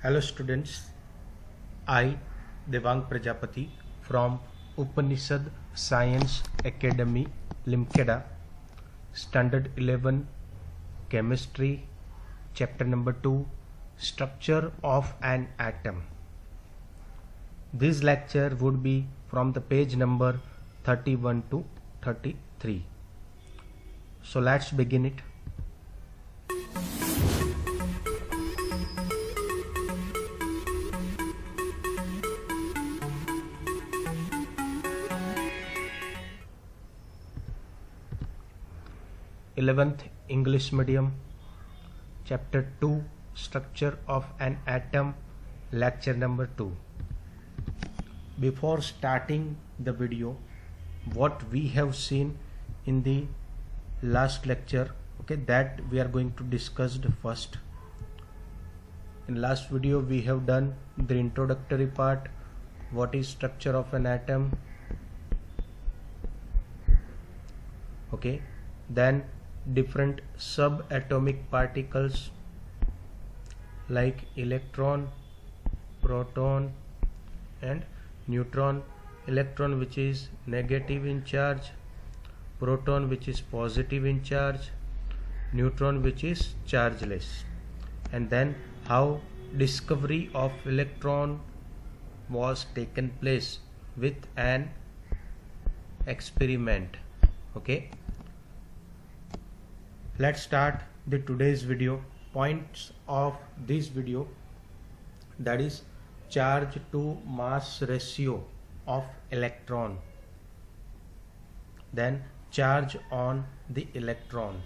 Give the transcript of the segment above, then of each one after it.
Hello students, I Devang Prajapati from Upanishad Science Academy Limkeda, Standard 11, Chemistry, Chapter number 2, Structure of an Atom. This lecture would be from the page number 31 to 33. So let's begin it. Eleventh English Medium, Chapter 2, Structure of an Atom, Lecture number 2. Before starting the video, what we have seen in the last lecture, that we are going to discuss first. In last video we have done the introductory part, what is structure of an atom, then different subatomic particles like electron, proton and neutron. Electron which is negative in charge, proton which is positive in charge, neutron which is chargeless, and then how discovery of electron was taken place with an experiment. Let's start the today's video. Points of this video, that is charge to mass ratio of electron, then charge on the electron,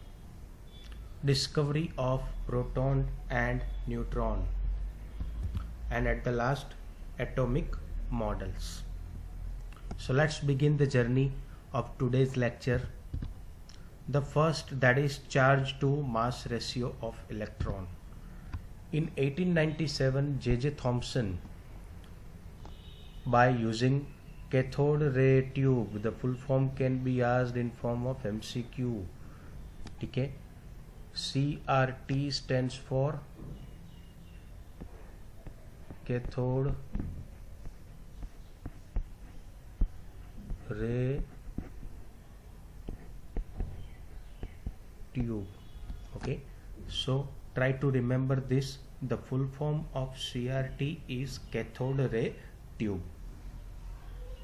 discovery of proton and neutron, and at the last atomic models. So let's begin the journey of today's lecture. The first, that is charge to mass ratio of electron. In 1897, J.J. Thomson, by using cathode ray tube, the full form can be asked in form of MCQ. CRT stands for cathode ray tube. So try to remember this. The full form of CRT is cathode ray tube.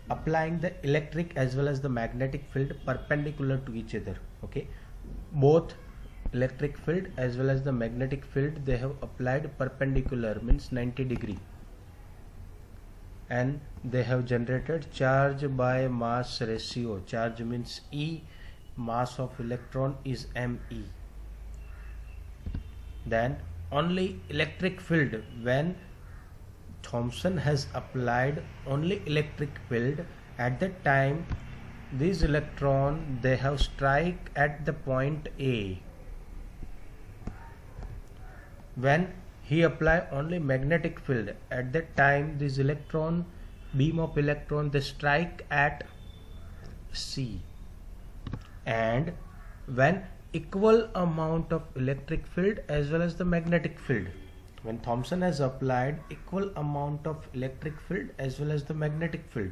Applying the electric as well as the magnetic field perpendicular to each other. Both electric field as well as the magnetic field, they have applied perpendicular, means 90 degree, and they have generated charge by mass ratio. Charge means E, mass of electron is Me. Then only electric field, when Thomson has applied only electric field, at that time these electron, they have strike at the point A. When he apply only magnetic field, at that time this electron, beam of electron, they strike at C. And when equal amount of electric field as well as the magnetic field, when Thomson has applied equal amount of electric field as well as the magnetic field,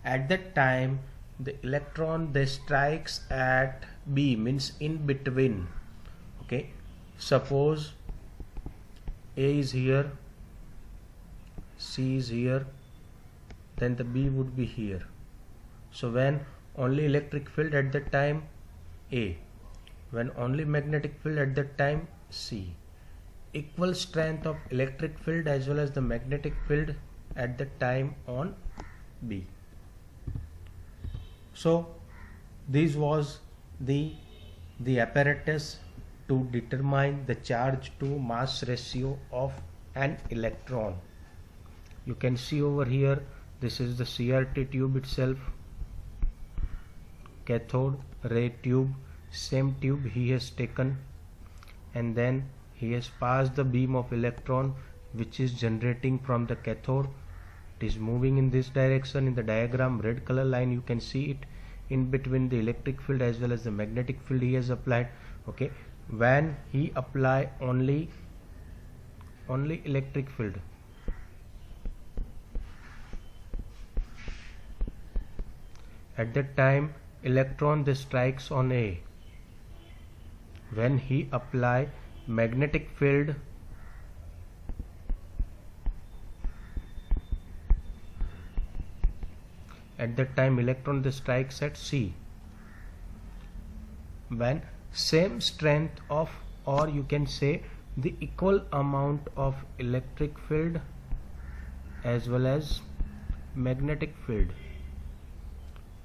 at that time the electron, they strikes at B, means in between. Suppose A is here, C is here, then the B would be here. So when only electric field, at that time A, when only magnetic field, at that time C. Equal strength of electric field as well as the magnetic field at that time on B. So this was the apparatus to determine the charge to mass ratio of an electron. You can see over here, this is the CRT tube itself, cathode ray tube. Same tube he has taken, and then he has passed the beam of electron which is generating from the cathode. It is moving in this direction. In the diagram, red color line, you can see it in between the electric field as well as the magnetic field he has applied. When he apply only only electric field. At that time electron that strikes on A. When he apply magnetic field at that time electron that strikes at C. When same strength of, or you can say the equal amount of electric field as well as magnetic field,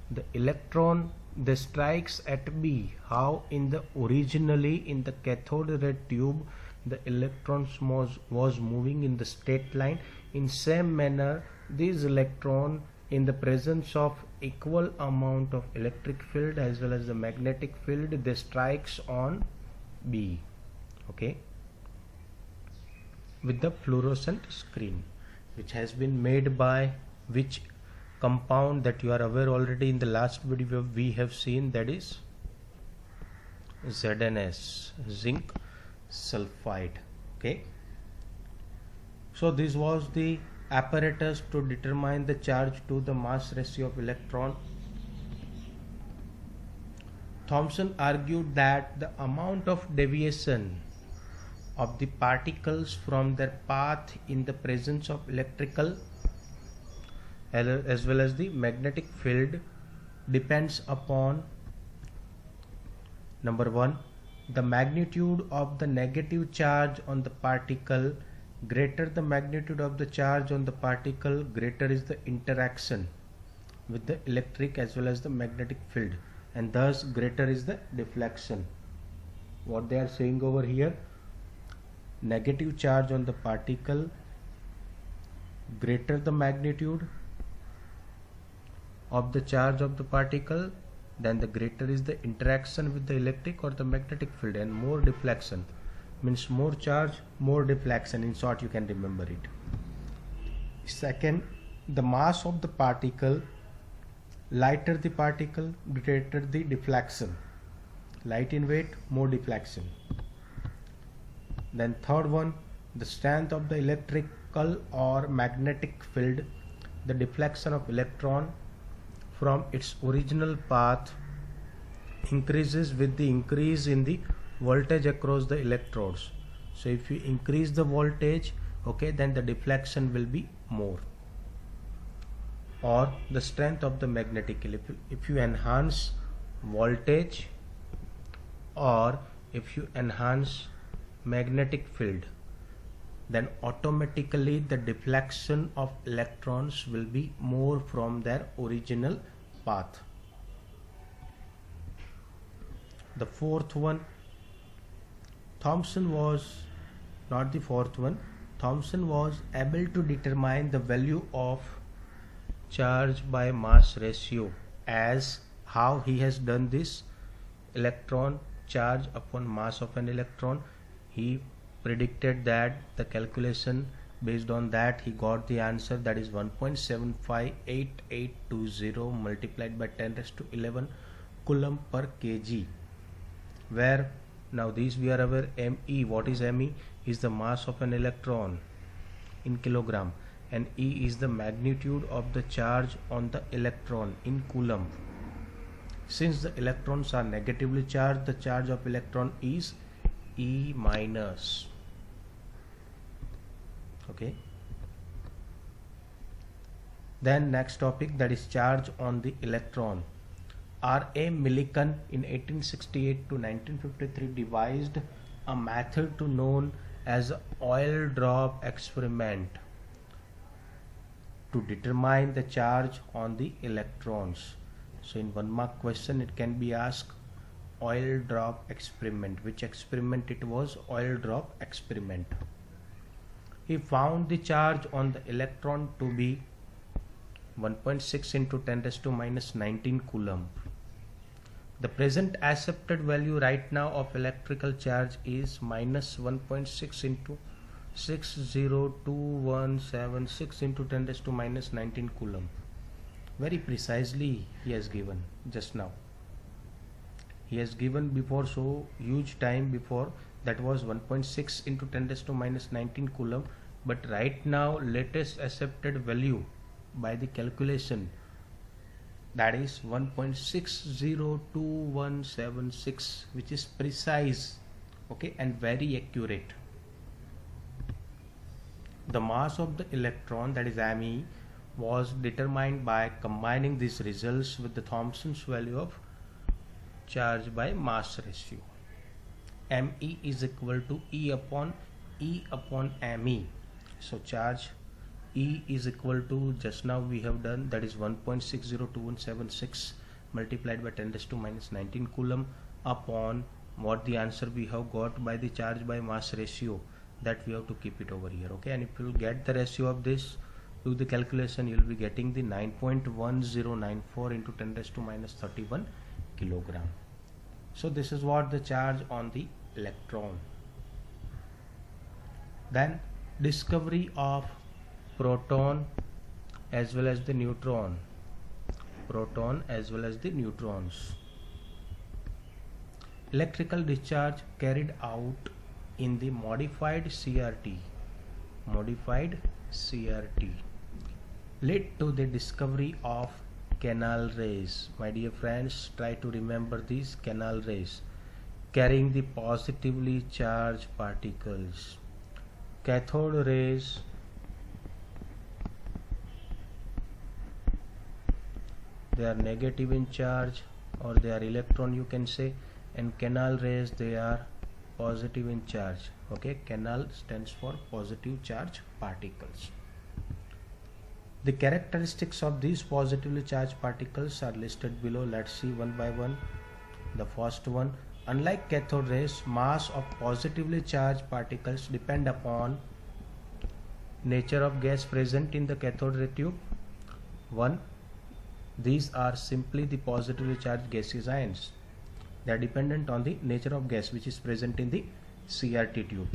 the electron that strikes at B, how in the originally in the cathode ray tube the electrons was moving in the straight line, in same manner these electron in the presence of equal amount of electric field as well as the magnetic field, they strikes on B, okay, with the fluorescent screen, which has been made by which compound that you are aware already in the last video we have seen, that is ZnS, zinc sulfide, okay. So this was the apparatus to determine the charge to the mass ratio of electron. Thomson argued that the amount of deviation of the particles from their path in the presence of electrical as well as the magnetic field depends upon, number one, the magnitude of the negative charge on the particle. Greater the magnitude of the charge on the particle, greater is the interaction with the electric as well as the magnetic field, and thus greater is the deflection. What they are saying over here, negative charge on the particle, greater the magnitude of the charge of the particle, then the greater is the interaction with the electric or the magnetic field, and more deflection means more charge, more deflection. In short, you can remember it. Second, the mass of the particle, lighter the particle, greater the deflection. Light in weight, more deflection. Then third one, the strength of the electrical or magnetic field, the deflection of electron from its original path increases with the increase in the voltage across the electrodes. So if you increase the voltage, okay, then the deflection will be more. Or the strength of the magnetic field, if you enhance voltage or if you enhance magnetic field, then automatically the deflection of electrons will be more from their original path. The fourth one, Thomson was not the fourth one. Thomson was able to determine the value of charge by mass ratio. As how he has done this, electron charge upon mass of an electron, he predicted that the calculation based on that he got the answer, that is 1.758820 multiplied by 10 raised to 11 coulomb per kg, where now these we are aware ME. What is ME? Is the mass of an electron in kilogram, and E is the magnitude of the charge on the electron in coulomb. Since the electrons are negatively charged, the charge of electron is E minus. Okay. Then next topic, that is charge on the electron. R.A. Millikan in 1868 to 1953 devised a method to known as oil drop experiment to determine the charge on the electrons. So in 1 mark question it can be asked oil drop experiment. Which experiment it was? Oil drop experiment. He found the charge on the electron to be 1.6 into 10 raised to minus 19 coulomb. The present accepted value right now of electrical charge is minus 1.6 into 602,176 into 10 raised to minus 19 coulomb. Very precisely he has given just now. He has given before, so huge time before that was 1.6 into 10 raised to minus 19 coulomb, but right now latest accepted value by the calculation, that is 1.602176, which is precise, okay, and very accurate. The mass of the electron, that is me, was determined by combining these results with the Thomson's value of charge by mass ratio. Me is equal to E upon me. So charge E is equal to, just now we have done, that is 1.602176 multiplied by 10 raised to minus 19 coulomb upon what the answer we have got by the charge by mass ratio, that we have to keep it over here, okay. And if you will get the ratio of this, do the calculation, you will be getting the 9.1094 into 10 raised to minus 31 kilogram. So this is what the charge on the electron. Then discovery of proton as well as the neutron, proton as well as the neutrons. Electrical discharge carried out in the modified CRT led to the discovery of canal rays. My dear friends, try to remember these canal rays carrying the positively charged particles. Cathode rays they are negative in charge, or they are electron you can say, and canal rays they are positive in charge, okay. Canal stands for positive charge particles. The characteristics of these positively charged particles are listed below. Let's see one by one. The first one, unlike cathode rays, mass of positively charged particles depend upon nature of gas present in the cathode ray tube. 1. These are simply the positively charged gaseous ions. They are dependent on the nature of gas which is present in the CRT tube.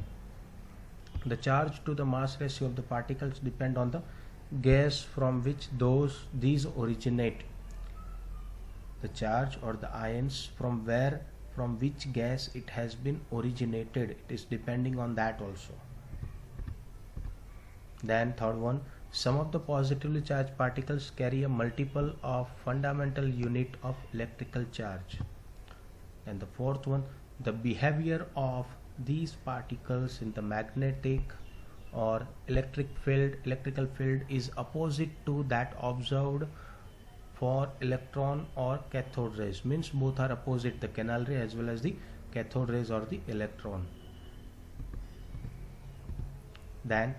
The charge to the mass ratio of the particles depend on the gas from which these originate. The charge or the ions from which gas it has been originated, it is depending on that also. Then third one, some of the positively charged particles carry a multiple of fundamental unit of electrical charge. And the fourth one, the behavior of these particles in the magnetic or electrical field is opposite to that observed for electron or cathode rays. Means both are opposite, the canal ray as well as the cathode rays or the electron. Then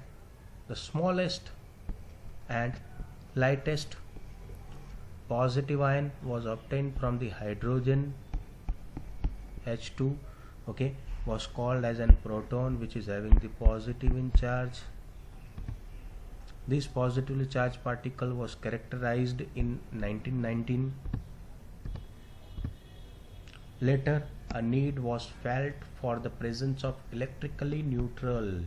the smallest and lightest positive ion was obtained from the hydrogen H2, okay, was called as an proton, which is having the positive in charge. This positively charged particle was characterized in 1919. Later, a need was felt for the presence of electrically neutral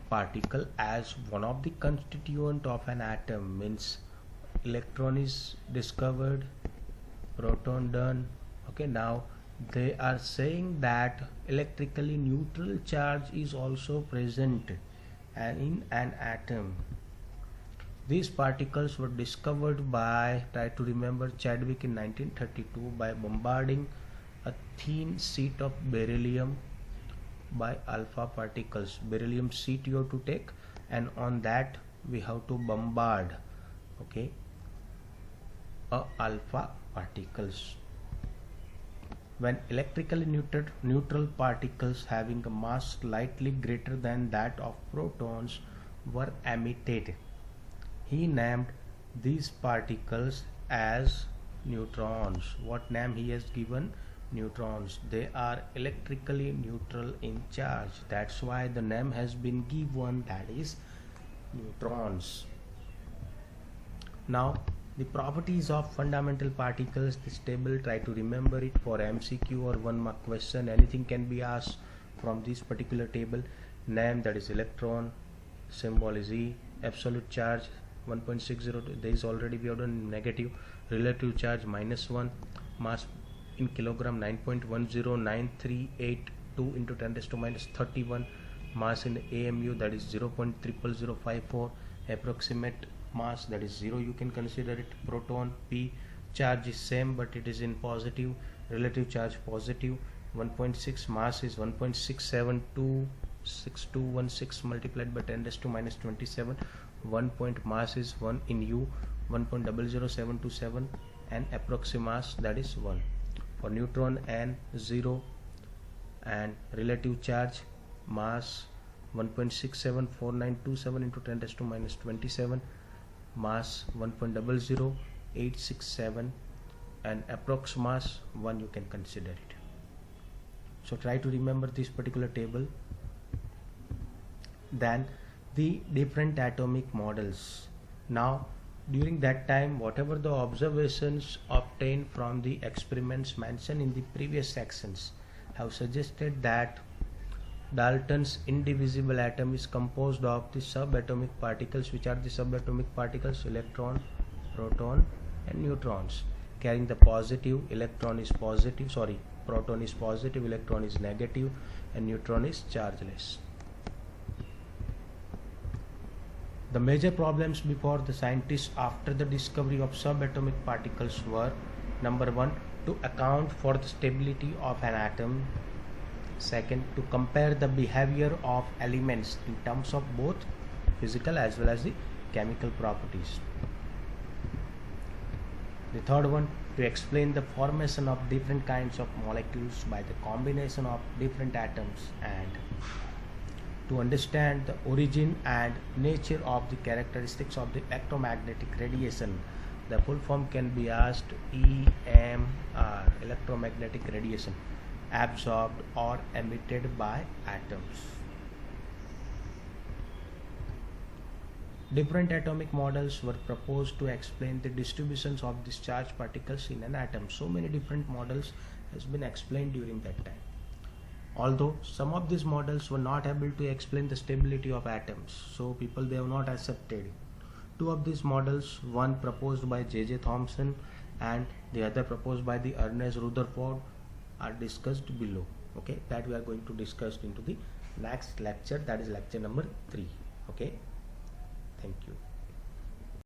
particle as one of the constituent of an atom. Means electron is discovered, proton done, okay. Now they are saying that electrically neutral charge is also present in an atom. These particles were discovered by, try to remember, Chadwick in 1932 by bombarding a thin sheet of beryllium by alpha particles. Beryllium sheet you have to take, and on that we have to bombard, okay, alpha particles. When electrically neutral particles having a mass slightly greater than that of protons were emitted, he named these particles as neutrons. What name he has given? Neutrons. They are electrically neutral in charge. That's why the name has been given, that is neutrons. Now the properties of fundamental particles, this table, try to remember it for MCQ or 1 mark question. Anything can be asked from this particular table. Name, that is electron, symbol is E, absolute charge 1.602, there is already we have done negative, relative charge -1, mass in kilogram 9.10938 2 into 10 raised to minus 31 mass in AMU, that is 0.00054. Approximate mass, that is 0, you can consider it. Proton P, charge is same but it is in positive, relative charge positive. 1.6 mass is 1.672616 multiplied by 10 raised to minus 27. 1 point mass is 1 in U, 1.00727, and approximate mass, that is 1. For neutron N, 0, and relative charge mass 1.674927 into 10 raised to minus 27, mass 1.00867, and approx mass 1, you can consider it. So try to remember this particular table. Then the different atomic models. Now during that time, whatever the observations obtained from the experiments mentioned in the previous sections have suggested that Dalton's indivisible atom is composed of the subatomic particles. Which are the subatomic particles? Electron, proton, and neutrons, carrying the positive. Proton is positive, electron is negative, and neutron is chargeless. The major problems before the scientists after the discovery of subatomic particles were: number 1, to account for the stability of an atom. Second, to compare the behavior of elements in terms of both physical as well as the chemical properties. The third one, to explain the formation of different kinds of molecules by the combination of different atoms, and to understand the origin and nature of the characteristics of the electromagnetic radiation. The full form can be asked EMR, electromagnetic radiation, absorbed or emitted by atoms. Different atomic models were proposed to explain the distributions of these charged particles in an atom. So many different models has been explained during that time. Although some of these models were not able to explain the stability of atoms, so people, they have not accepted. Two of these models, one proposed by J.J. Thomson and the other proposed by the Ernest Rutherford, are discussed below. Okay, that we are going to discuss into the next lecture, that is lecture number 3. Okay, thank you.